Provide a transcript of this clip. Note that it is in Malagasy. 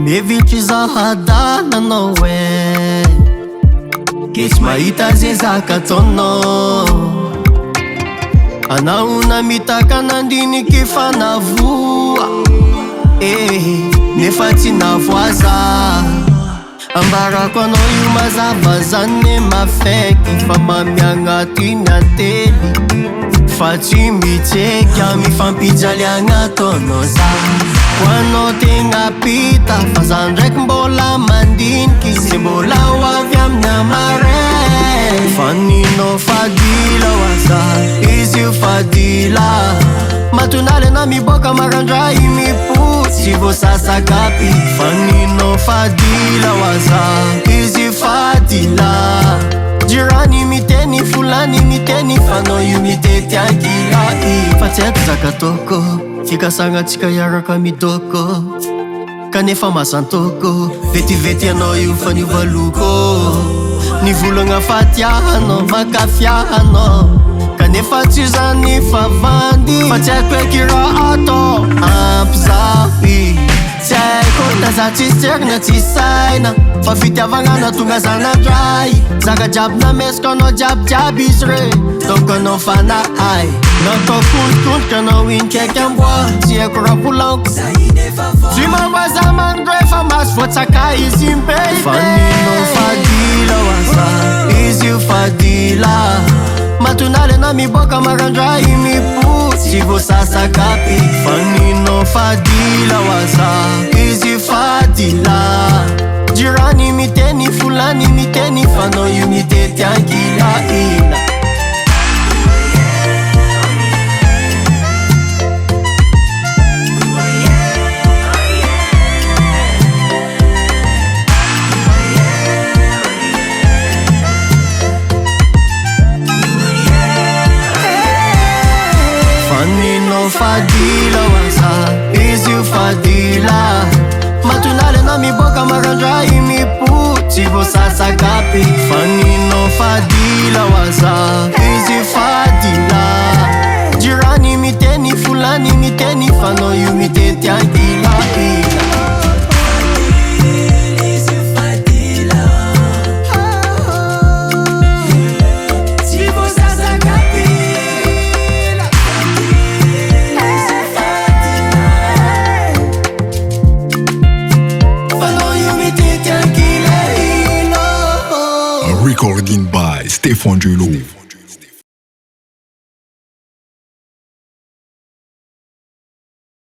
Mevitry zahadananao e ke tsy mahita ze zaka ataonao. Anao na mitaka nandiniky fanavoa nefa tsy navoaza. Ambarako anao io mazava zany mafaiky fa mamiagnatiny ately fa tsy mitseky mifampijaliagna ataonao za. Ho anao tegna pita fa za ndraiky mbola mandiniky se mbola ho avy amin'ny amarainy. Faninao fadila oaza izy io fadila matonale na miboaka marandray mipotsy vo sasakapy. Faninao fadila oaza izy fadila jirani miteny fulani miteny fanao io mitety akila fa tsy haiko zaka ataoko fikasagnatsika iaraka midoko kanefa masantoko vetivety anao io fa niovaloko nivolagna fatiahanao makafiahanao kanefa tsy zany favandy fa tsy haiko eky raha atao ampizahy. Tsy haiko na za tsy serigna tsy saina fa fitiavagna tonga zanadray zaka jiaby namesika anao jiabijiaby izy re donc anao fanahy natao kontokontoka anao inikaiky amboa tsy haiko raha polanko tsy mambaza mandray fa maso voatsaka izy impey. Faninao fadila oaza izy io fadila matonale na miboaka marandray mipotsy vo sasakapy. Faninao fadila oaza izy fadila jirani miteny fulani miteny fanao io mitety ankilaila. Faninao fadila oaza izy io fadila matonale na miboaka marandray mipotsy vo sasakapy. Faninao fadila oaza izy fadila jirani miteny fulani miteny fanao io mitety ankilaila. Recording by Stephangelo.